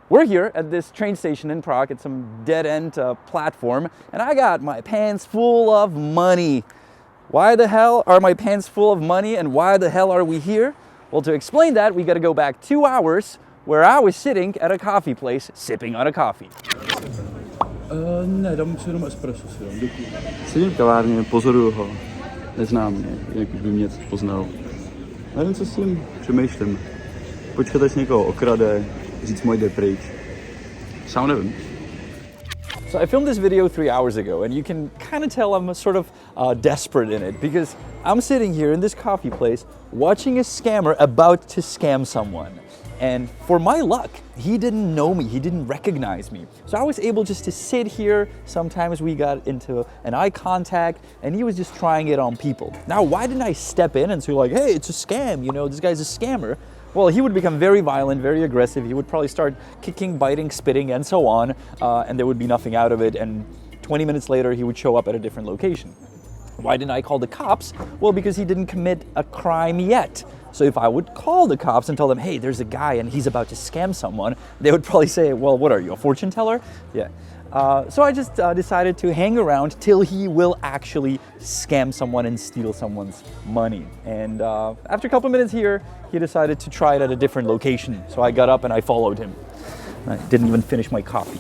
We're here at this train station in Prague at some dead-end platform, and I got my pants full of money. Why the hell are my pants full of money, and why the hell are we here? Well, to explain that, we got to go back 2 hours where I was sitting at a coffee place, sipping on a coffee. Ne, dám si jenom espresso si dám, děkuji. Sedím v kavárně, pozoruju ho, neznám mě, jinak už by mě poznal. Nevím, co s tím přemýšlím. Počkat, až někoho okrade, říct mu jde pryč. Sám nevím. So I filmed this video 3 hours ago, and you can kind of tell I'm sort of desperate in it because I'm sitting here in this coffee place watching a scammer about to scam someone. And for my luck, he didn't know me, he didn't recognize me. So I was able just to sit here. Sometimes we got into an eye contact and he was just trying it on people. Now, why didn't I step in and say like, hey, it's a scam, you know, this guy's a scammer? Well, he would become very violent, very aggressive. He would probably start kicking, biting, spitting, and so on. And there would be nothing out of it. And 20 minutes later, he would show up at a different location. Why didn't I call the cops? Well, because he didn't commit a crime yet. So if I would call the cops and tell them, hey, there's a guy and he's about to scam someone, they would probably say, well, what are you, a fortune teller? Yeah. So I just decided to hang around till he will actually scam someone and steal someone's money. And after a couple minutes here, he decided to try it at a different location. So I got up and I followed him. I didn't even finish my coffee.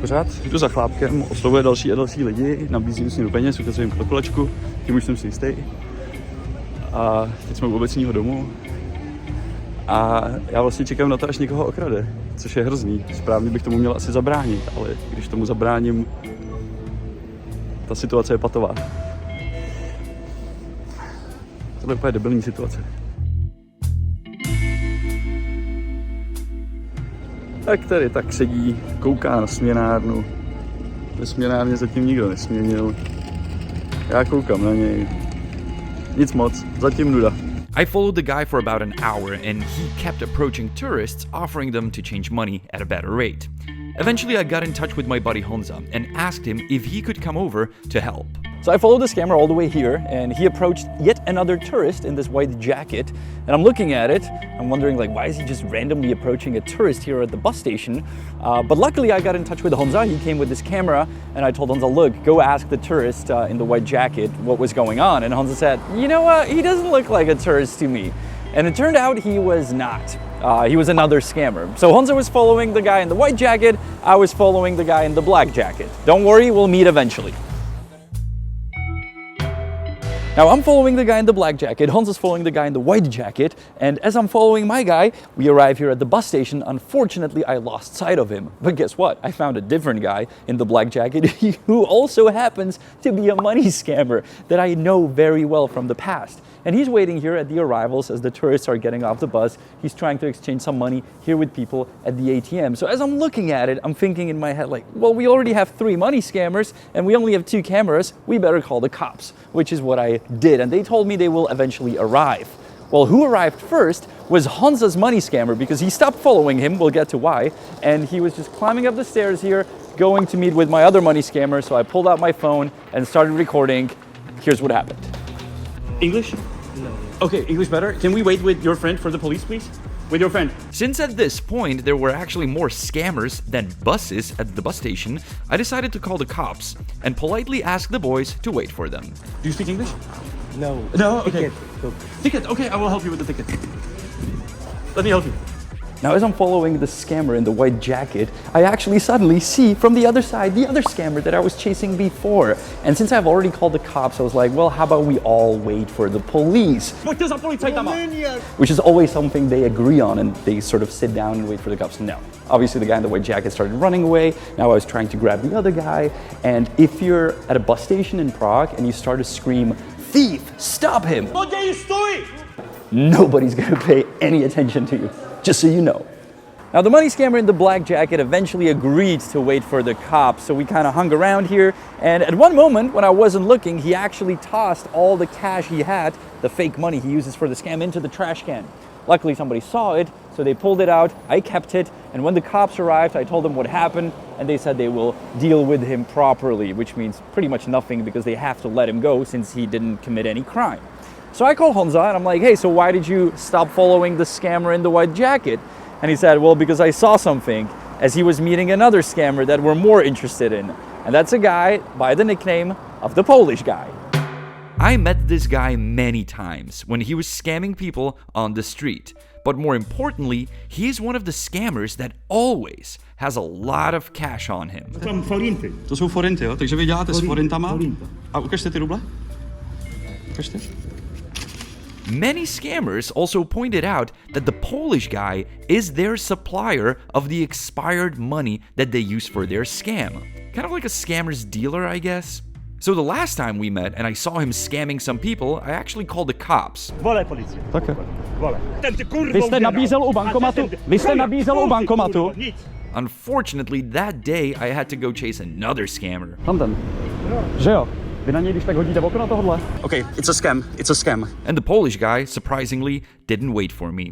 Pořád jdu za chlápkem, oslovuje další a další lidi, nabízím si peněz, ukazuji jim kalkulačku, tím už jsem si jistý. A teď jsme u obecního domu a já vlastně čekám na to, až někoho okrade, což je hrozný. Správně bych tomu měl asi zabránit, ale když tomu zabráním, ta situace je patová. Tohle je úplně debilní situace. Tak tady tak sedí, kouká na směnárnu. Ve směnárně zatím nikdo nesměnil. Já koukám na něj. Nic moc, zatím nuda. I followed the guy for about an hour and he kept approaching tourists, offering them to change money at a better rate. Eventually I got in touch with my buddy Honza and asked him if he could come over to help. So I followed the scammer all the way here, and he approached yet another tourist in this white jacket. And I'm looking at it, I'm wondering like, why is he just randomly approaching a tourist here at the bus station? But luckily I got in touch with Honza. He came with his camera, and I told Honza, look, go ask the tourist in the white jacket what was going on. And Honza said, you know what, he doesn't look like a tourist to me. And it turned out he was not. He was another scammer. So Honza was following the guy in the white jacket, I was following the guy in the black jacket. Don't worry, we'll meet eventually. Now I'm following the guy in the black jacket, Honza's following the guy in the white jacket, and as I'm following my guy, we arrive here at the bus station. Unfortunately, I lost sight of him. But guess what? I found a different guy in the black jacket who also happens to be a money scammer that I know very well from the past. And he's waiting here at the arrivals as the tourists are getting off the bus. He's trying to exchange some money here with people at the ATM. So as I'm looking at it, I'm thinking in my head like, well, we already have 3 money scammers and we only have 2 cameras. We better call the cops, which is what I did. And they told me they will eventually arrive. Well, who arrived first was Honza's money scammer because he stopped following him. We'll get to why. And he was just climbing up the stairs here, going to meet with my other money scammer. So I pulled out my phone and started recording. Here's what happened. English? No. Okay, English better. Can we wait with your friend for the police, please? With your friend. Since at this point there were actually more scammers than buses at the bus station, I decided to call the cops and politely ask the boys to wait for them. Do you speak English? No. No? Okay. Ticket. Ticket, okay, I will help you with the ticket. Let me help you. Now, as I'm following the scammer in the white jacket, I actually suddenly see from the other side the other scammer that I was chasing before. And since I've already called the cops, I was like, well, how about we all wait for the police? Which is always something they agree on, and they sort of sit down and wait for the cops. No. Obviously, the guy in the white jacket started running away. Now I was trying to grab the other guy. And if you're at a bus station in Prague and you start to scream, thief, stop him! Nobody's gonna pay any attention to you. Just so you know. Now the money scammer in the black jacket eventually agreed to wait for the cops, so we kind of hung around here, and at one moment when I wasn't looking, he actually tossed all the cash he had, the fake money he uses for the scam, into the trash can. Luckily, somebody saw it, so they pulled it out. I kept it, and when the cops arrived, I told them what happened, and they said they will deal with him properly, which means pretty much nothing because they have to let him go since he didn't commit any crime. So I called Honza, and I'm like, hey, so why did you stop following the scammer in the white jacket? And he said, well, because I saw something as he was meeting another scammer that we're more interested in. And that's a guy by the nickname of the Polish guy. I met this guy many times when he was scamming people on the street. But more importantly, he's one of the scammers that always has a lot of cash on him. To jsou forinty, jo? Takže vy děláte s forintama. A ukažte ty ruble. Ukažte. Many scammers also pointed out that the Polish guy is their supplier of the expired money that they use for their scam. Kind of like a scammer's dealer, I guess. So the last time we met and I saw him scamming some people, I actually called the cops. Volaj policję. Také. Volaj. Ten ty kurwa Vy jste nabízel u bankomatu? Vy jste nabízel u bankomatu? Nic. Unfortunately, that day I had to go chase another scammer. Tam ten. Že jo? Vy na něj když tak hodíte okno tohodle? Okay, it's a scam. It's a scam. And the Polish guy, surprisingly, didn't wait for me.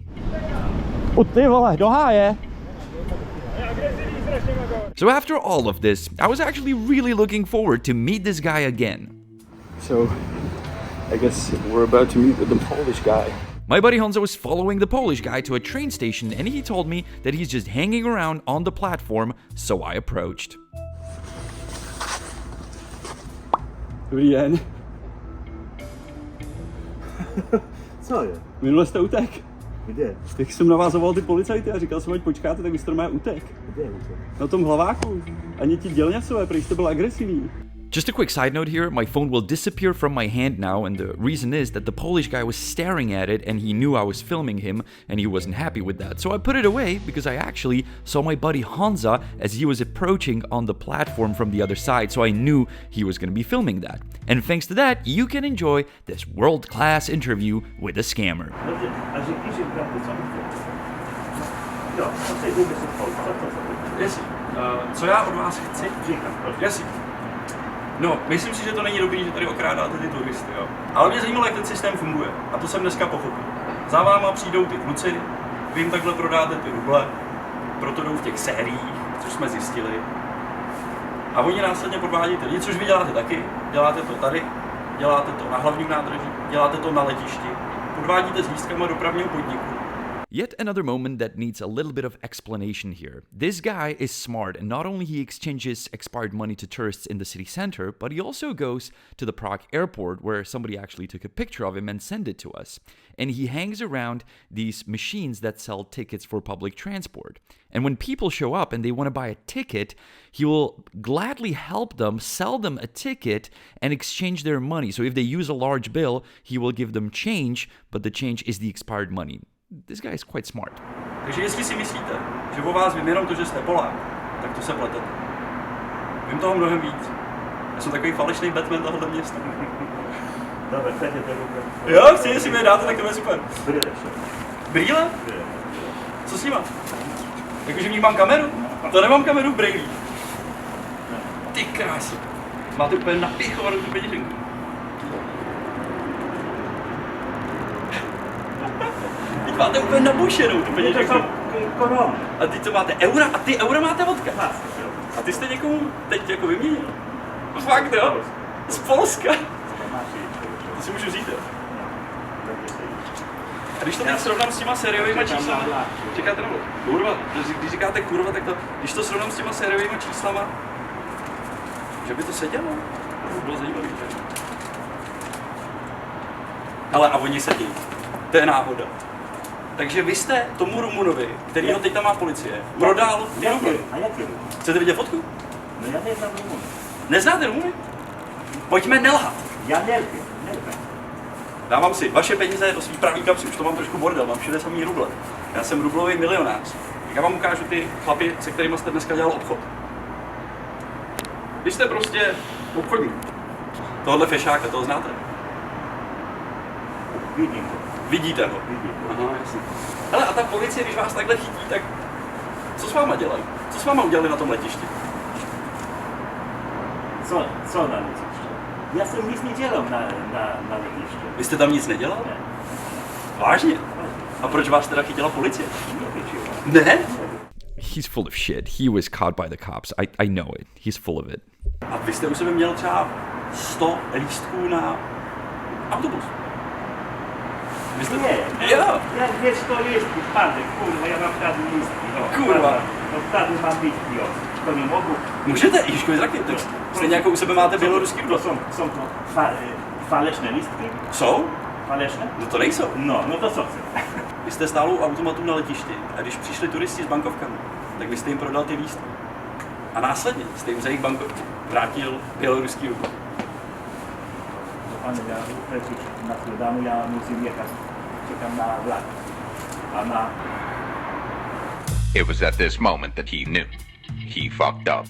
Ty vole, do háje. So after all of this, I was actually really looking forward to meet this guy again. So, I guess we're about to meet with the Polish guy. My buddy Honza was following the Polish guy to a train station and he told me that he's just hanging around on the platform, so I approached. Dobrý den. Co je? Minule jste utek. Kde? Tak jsem na vás zavolal ty policajty a říkal jsem, ať počkáte, tak vy jste normálně utek. Kde je to? Na tom hlaváku. Ani ti dělňasové, prý jste byl agresivní. Just a quick side note here, my phone will disappear from my hand now, and the reason is that the Polish guy was staring at it and he knew I was filming him and he wasn't happy with that. So I put it away because I actually saw my buddy Honza as he was approaching on the platform from the other side, so I knew he was going to be filming that. And thanks to that, you can enjoy this world-class interview with a scammer. A řekni, že pravdu, co chceš? Jo, co chceš vymyslet, co? Jasně. Co já od vás chci? Říkám, Jasně. No, myslím si, že to není dobrý, že tady okrádáte ty turisty, jo. Ale mě zajímalo, jak ten systém funguje. A to jsem dneska pochopil. Za váma přijdou ty kluci, vy jim takhle prodáte ty ruble, proto jdou v těch sériích, což jsme zjistili. A oni následně podvádí ty lidi, což vy děláte taky. Děláte to tady, děláte to na hlavním nádraží, děláte to na letišti. Podvádíte s lístkama dopravního podniku. Yet another moment that needs a little bit of explanation here. This guy is smart, and not only he exchanges expired money to tourists in the city center, but he also goes to the Prague airport where somebody actually took a picture of him and sent it to us. And he hangs around these machines that sell tickets for public transport. And when people show up and they want to buy a ticket, he will gladly help them, sell them a ticket, and exchange their money. So if they use a large bill, he will give them change, but the change is the expired money. This guy is quite smart. Takže jestli si myslíte, že o vás vím jenom to, že jste Polák, tak to se pletete. Vím toho mnohem víc. Já jsem takový falešný Batman tohohle města. Dobře, chcete to ruku? Jo, chci, jestli mi je dáte, tak to je super. Brýle. Brýle? Co s nima? Jakože v nich mám kameru? To nemám kameru v brýlích. Ty krásy. Máte úplně napichovanou tu peněženku. Teď máte úplně nabušenou tu peněženku. Korona. A teď to máte eura a ty eura máte odkud? A ty jste někomu teď jako vyměnil? Fakt jo? Z Polska? To si můžu vzít, jo? A když to teď srovnám s těma sériovými číslama, čekáte nebo? Kurva, když říkáte kurva, tak to, když to srovnám s těma sériovými číslama, že by to sedělo? To by bylo zajímavé. Ale a oni sedí. To je náhoda. Takže vy jste tomu Rumunovi, který ho teď tam má policie, prodal ty ruble. A jaký? Chcete vidět fotku? No já neznám Rumun. Neznáte Rumuny? Pojďme nelhat. Já nevím. Dávám si vaše peníze do svých pravý kapsy, už to mám trošku bordel, mám všude samý ruble. Já jsem rublový milionář. Tak já vám ukážu ty chlapy, se kterými jste dneska dělal obchod. Vy jste prostě obchodník. Tohle fešáka, toho znáte? Vidím to. Vidíte ho? Vidím. Aha, jasně. Hele, a ta policie, když vás takhle chytí, tak co s váma dělají? Co s váma udělali na tom letišti? Co na letiště? Já jsem nic nedělal na letiště. Vy jste tam nic nedělal? Ne. Vážně? A proč vás teda chytila policie? Ne? He's full of shit. He was caught by the cops. I know it. He's full of it. A vy jste u sebe měl třeba 100 lístků na autobus? Vy jste... Nie, Jo. ja wiesz, to jest wypadek, kurwa, ja mam wtedy listki, no. Kurwa. No wtedy mam listki, o. To nie mogło. Můžete, Ježko, zrakně, tak stejně jako u sebe máte běloruský To růd. są to faleszne listki? Jsou? Faleszne? No to nejsou. No to co chcę? Vy jste stál u automatu na letišti a když přišli turisti s bankovkami, tak vy jste jim prodal ty lístky. A následně jste jim za jejich bankovky vrátil běloruský rubl. Panie, ja lecieć na Sudanu, ja musím jechać. Czekam na vlak. A na... It was at this moment that he knew. He fucked up.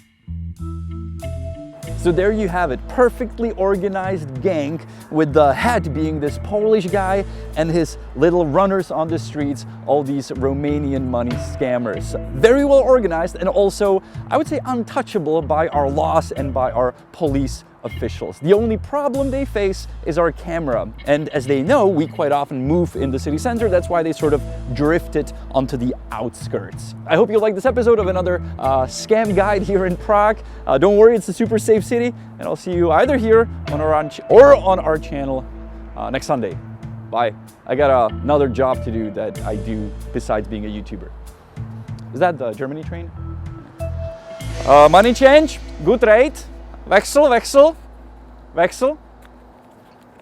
So there you have it, perfectly organized gang with the head being this Polish guy and his little runners on the streets, all these Romanian money scammers. Very well organized and also, I would say, untouchable by our laws and by our police officials. The only problem they face is our camera. And as they know, we quite often move in the city center. That's why they sort of drifted onto the outskirts. I hope you like this episode of another scam guide here in Prague. Don't worry, it's a super safe city. And I'll see you either here on our channel next Sunday. Bye. I got another job to do that I do besides being a YouTuber. Is that the Germany train? Money change, good rate. Wechsel.